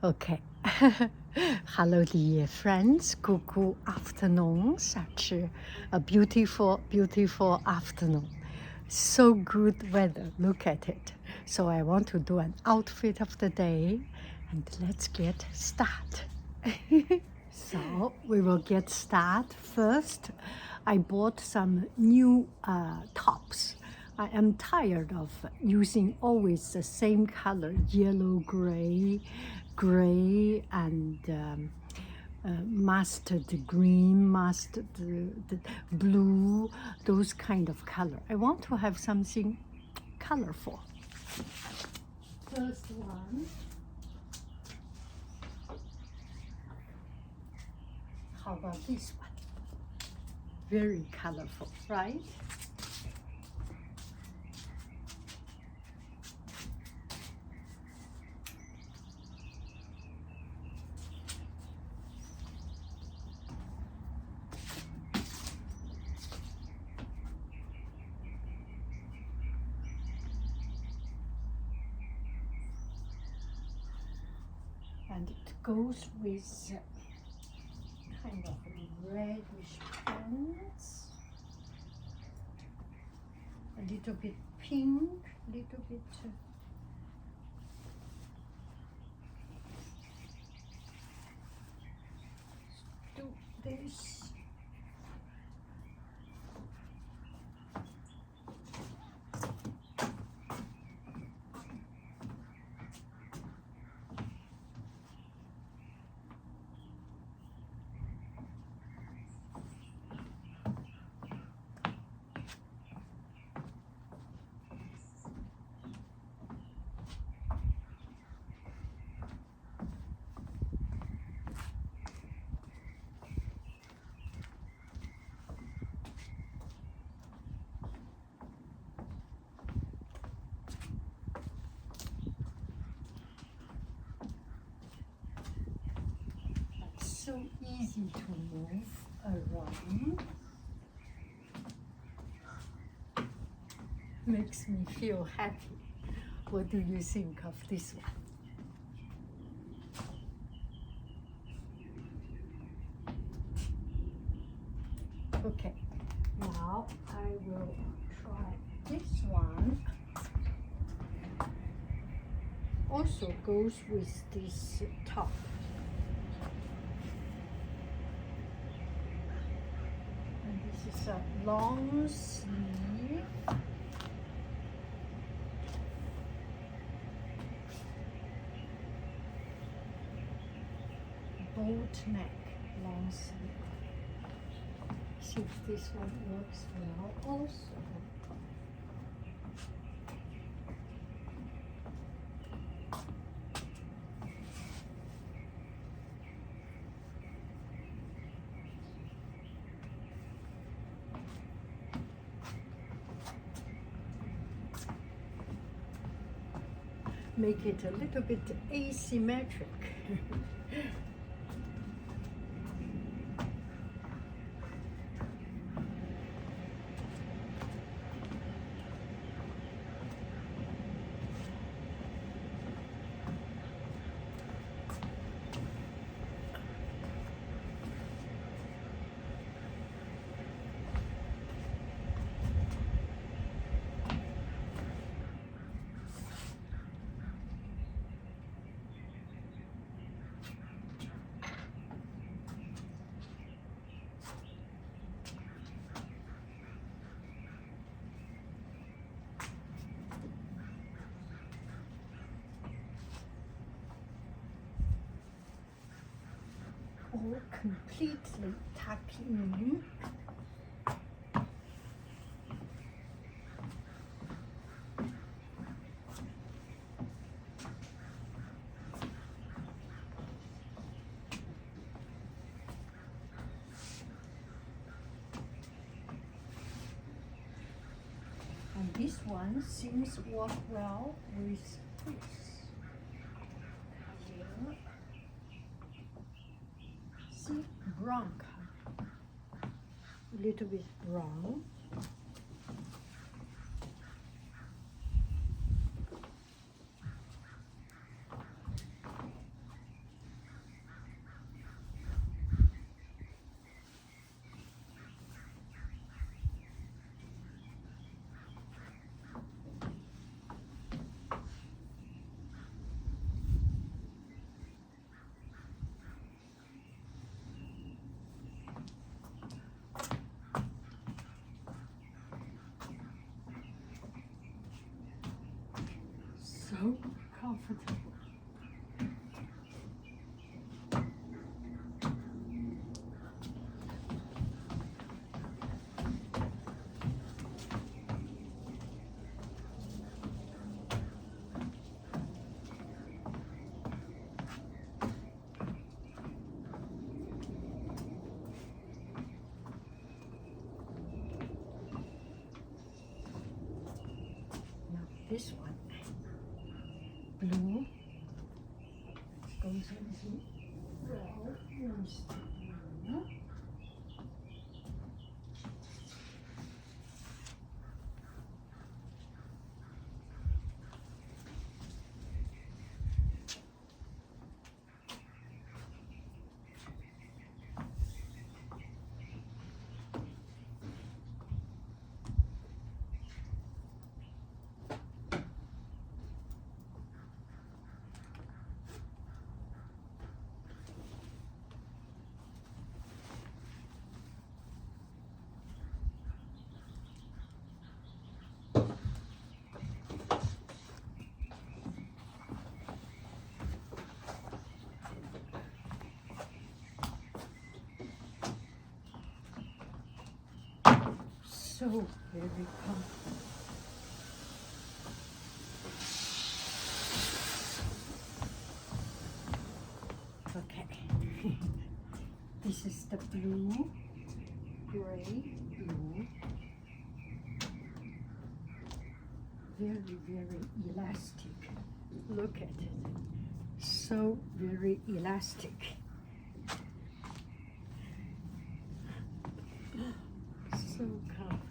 Okay. Hello, dear friends. Good afternoon. Such a beautiful, beautiful afternoon. So good weather. Look at it. So I want to do an outfit of the day, and let's get started. So we will get started first. I bought some new tops. I am tired of using always the same color, yellow, gray, and mustard green, mustard blue, those kind of color. I want to have something colorful. First one. How about this one? Very colorful, right? And it goes with kind of reddish pants, a little bit pink, a little bit do this. So easy to move around. Makes me feel happy. What do you think of this one? Okay, now I will try this one. Also goes with this top. And this is a long sleeve. Boat neck, long sleeve. See if this one works well also. Make it a little bit asymmetric. Or completely tuck in. And this one seems to work well with this. Here. See, brown color. A little bit brown. so comfortable. This one, blue, goes into well, where's the blue? So very comfortable. Okay, this is the blue, gray, blue. Very, very elastic. Look at it. So very elastic. So comfortable.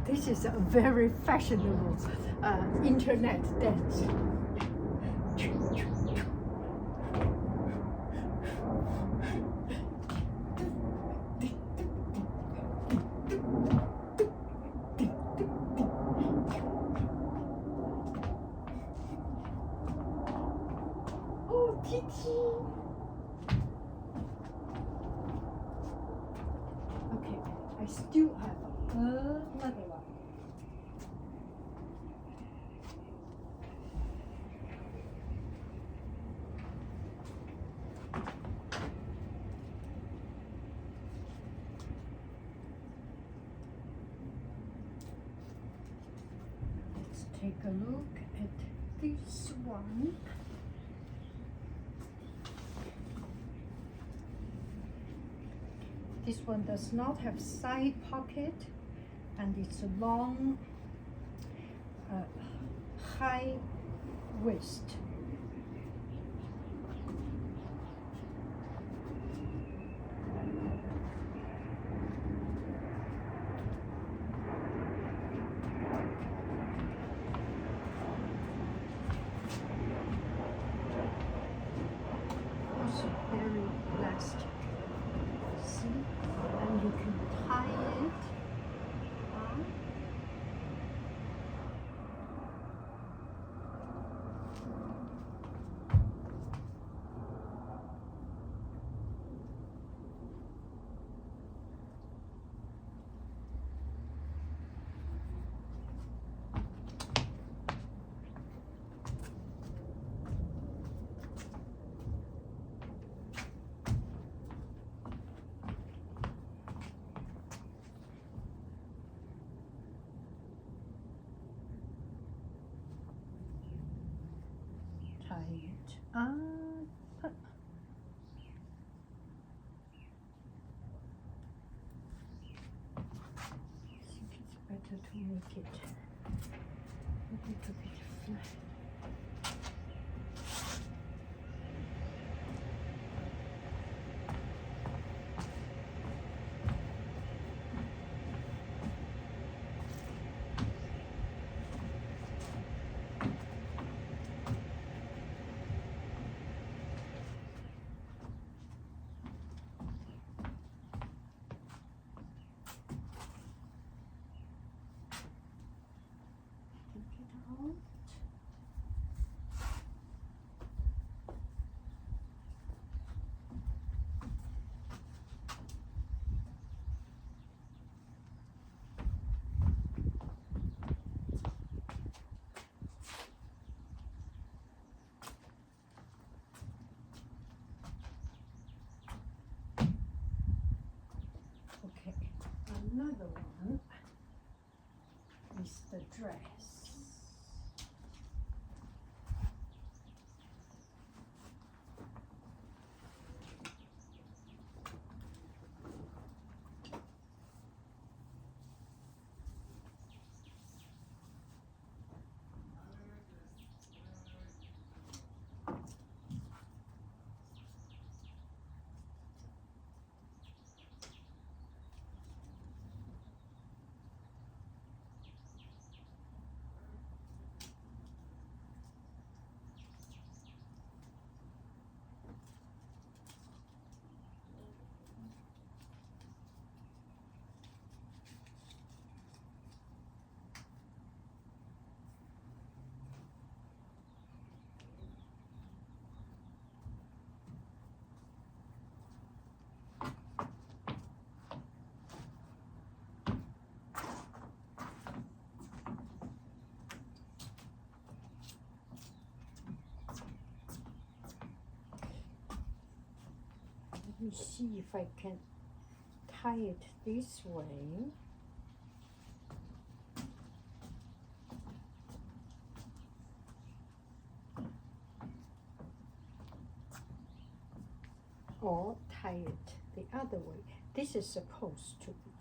This is a very fashionable internet dance. OOTD. Okay, I still have another one. Let's take a look at this one. This one does not have side pocket, and it's a long, high waist. Also very elastic. See? And you can tie it on. Tie it up. I think it's better to make it a little bit flat. another one is the dress. Let me see if I can tie it this way. Or tie it the other way. This is supposed to be.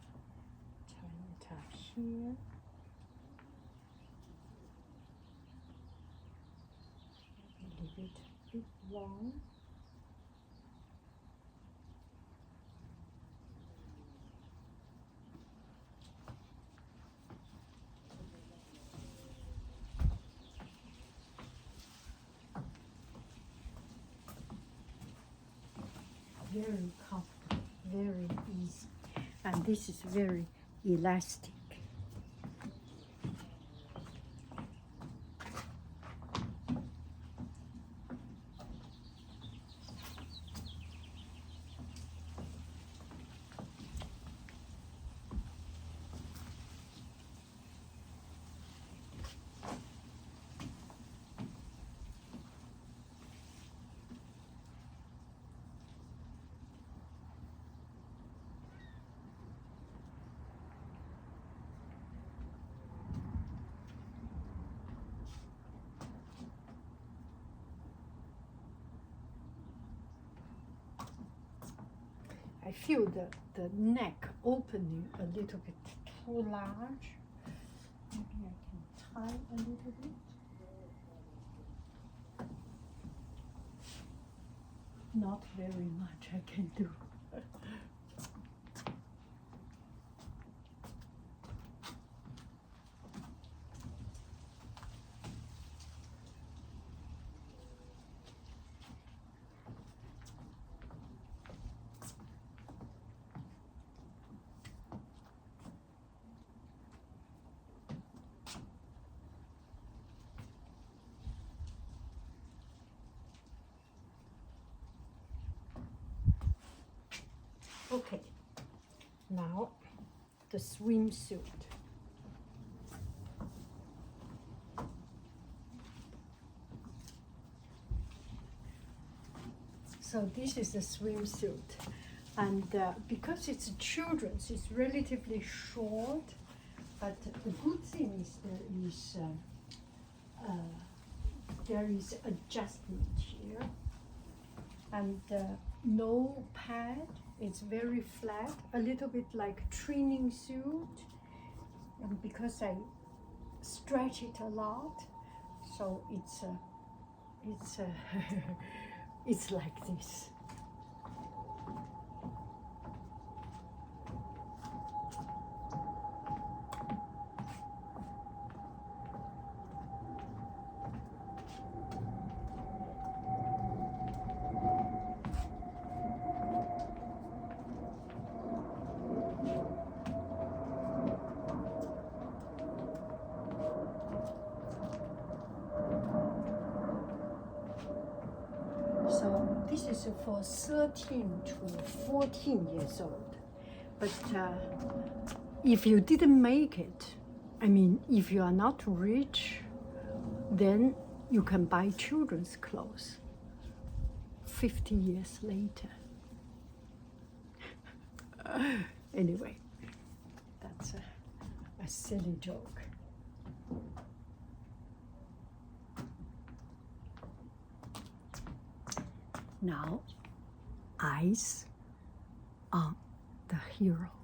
Tie it up here. Leave it a bit long. Very comfortable, very easy, and this is very elastic. I feel the neck opening a little bit too large. Maybe I can tie a little bit. Not very much I can do. Okay, now the swimsuit. So this is the swimsuit, and because it's children's, it's relatively short, but the good thing is there is adjustment here, and no pad. It's very flat, a little bit like training suit, and because I stretch it a lot, so it's like this. So this is for 13 to 14 years old. But if you didn't make it, I mean, if you are not rich, then you can buy children's clothes 50 years later. Anyway, silly joke. Now, eyes on the hero.